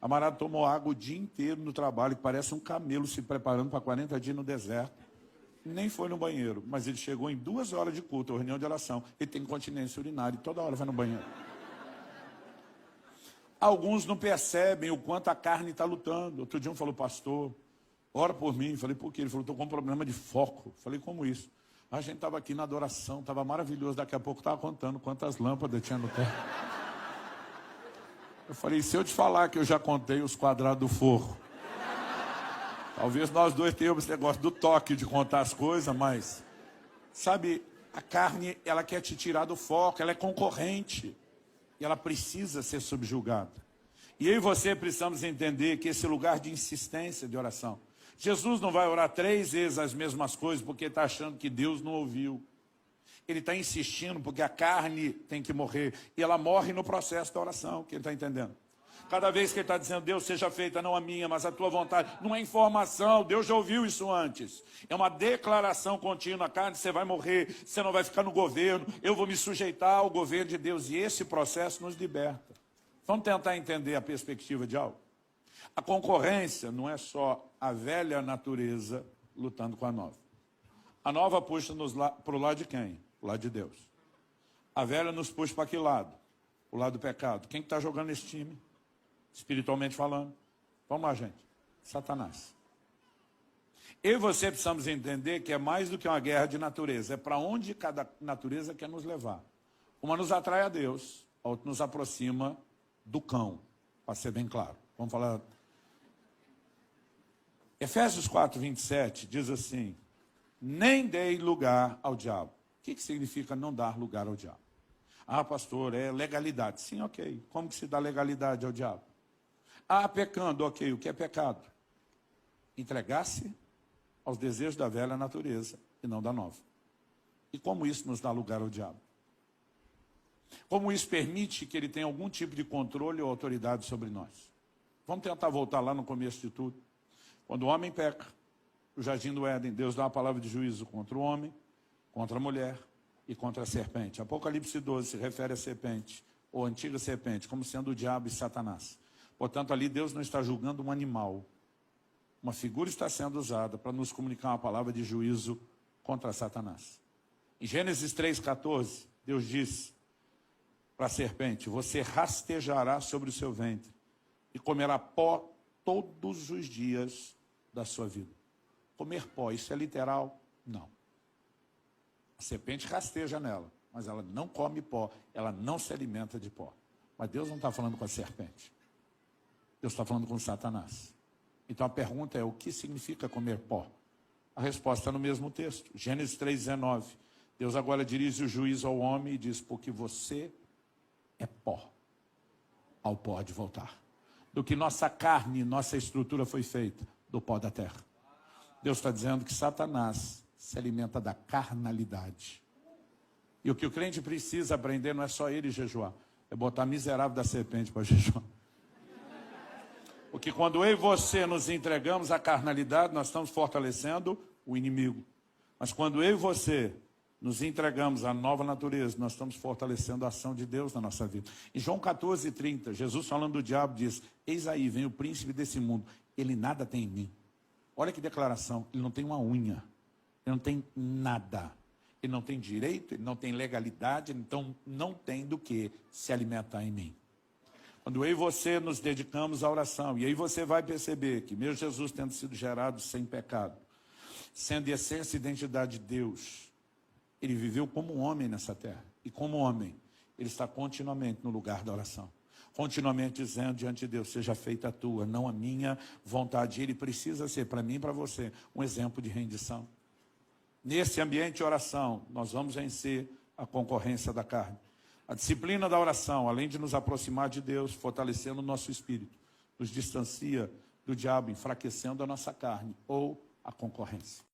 Camarada tomou água o dia inteiro no trabalho, que parece um camelo se preparando para 40 dias no deserto. Nem foi no banheiro, mas ele chegou em 2 horas de culto, reunião de oração. Ele tem incontinência urinária e toda hora vai no banheiro. Alguns não percebem o quanto a carne está lutando. Outro dia um falou, pastor, ora por mim. Falei, por quê? Ele falou, estou com um problema de foco. Falei, como isso? A gente estava aqui na adoração, estava maravilhoso. Daqui a pouco estava contando quantas lâmpadas tinha no teto. Eu falei, se eu te falar que eu já contei os quadrados do forro. Talvez nós dois tenhamos esse negócio do toque de contar as coisas, mas... Sabe, a carne, ela quer te tirar do foco, ela é concorrente. E ela precisa ser subjugada. E eu e você precisamos entender que esse lugar de insistência de oração. Jesus não vai orar 3 vezes as mesmas coisas porque está achando que Deus não ouviu. Ele está insistindo porque a carne tem que morrer. E ela morre no processo da oração, que ele está entendendo. Cada vez que ele está dizendo, Deus seja feita não a minha, mas a tua vontade. Não é informação, Deus já ouviu isso antes. É uma declaração contínua, a carne, você vai morrer, você não vai ficar no governo, eu vou me sujeitar ao governo de Deus. E esse processo nos liberta. Vamos tentar entender a perspectiva de algo. A concorrência não é só a velha natureza lutando com a nova. A nova puxa-nos para o lado de quem? O lado de Deus. A velha nos puxa para que lado? O lado do pecado. Quem está jogando esse time? Espiritualmente falando. Vamos lá, gente. Satanás. Eu e você precisamos entender que é mais do que uma guerra de natureza. É para onde cada natureza quer nos levar. Uma nos atrai a Deus, a outra nos aproxima do cão. Para ser bem claro. Vamos falar. Efésios 4, 27 diz assim, nem dei lugar ao diabo. O que significa não dar lugar ao diabo? Ah, pastor, é legalidade. Sim, ok. Como que se dá legalidade ao diabo? Ah, pecando, ok. O que é pecado? Entregar-se aos desejos da velha natureza e não da nova. E como isso nos dá lugar ao diabo? Como isso permite que ele tenha algum tipo de controle ou autoridade sobre nós? Vamos tentar voltar lá no começo de tudo. Quando o homem peca, no jardim do Éden, Deus dá uma palavra de juízo contra o homem, contra a mulher e contra a serpente. Apocalipse 12 se refere à serpente, ou antiga serpente, como sendo o diabo e Satanás. Portanto, ali Deus não está julgando um animal. Uma figura está sendo usada para nos comunicar uma palavra de juízo contra Satanás. Em Gênesis 3,14, Deus diz para a serpente, você rastejará sobre o seu ventre e comerá pó todos os dias da sua vida. Comer pó, isso é literal? Não. A serpente rasteja nela, mas ela não come pó, ela não se alimenta de pó. Mas Deus não está falando com a serpente. Deus está falando com Satanás. Então a pergunta é, o que significa comer pó? A resposta está no mesmo texto. Gênesis 3,19. Deus agora dirige o juízo ao homem e diz, porque você é pó. Ao pó de voltar. Do que nossa carne, nossa estrutura foi feita, do pó da terra. Deus está dizendo que Satanás se alimenta da carnalidade. E o que o crente precisa aprender não é só ele jejuar, é botar miserável da serpente para jejuar. Porque quando eu e você nos entregamos à carnalidade, nós estamos fortalecendo o inimigo. Mas quando eu e você nos entregamos à nova natureza, nós estamos fortalecendo a ação de Deus na nossa vida. Em João 14:30, Jesus falando do diabo diz, eis aí, vem o príncipe desse mundo, ele nada tem em mim. Olha que declaração, ele não tem uma unha, ele não tem nada. Ele não tem direito, ele não tem legalidade, então não tem do que se alimentar em mim. Quando eu e você nos dedicamos à oração, e aí você vai perceber que mesmo Jesus tendo sido gerado sem pecado, sendo essência e identidade de Deus, ele viveu como um homem nessa terra. E como homem, ele está continuamente no lugar da oração. Continuamente dizendo diante de Deus, seja feita a tua, não a minha vontade. Ele precisa ser, para mim e para você, um exemplo de rendição. Nesse ambiente de oração, nós vamos vencer a concorrência da carne. A disciplina da oração, além de nos aproximar de Deus, fortalecendo o nosso espírito, nos distancia do diabo, enfraquecendo a nossa carne ou a concorrência.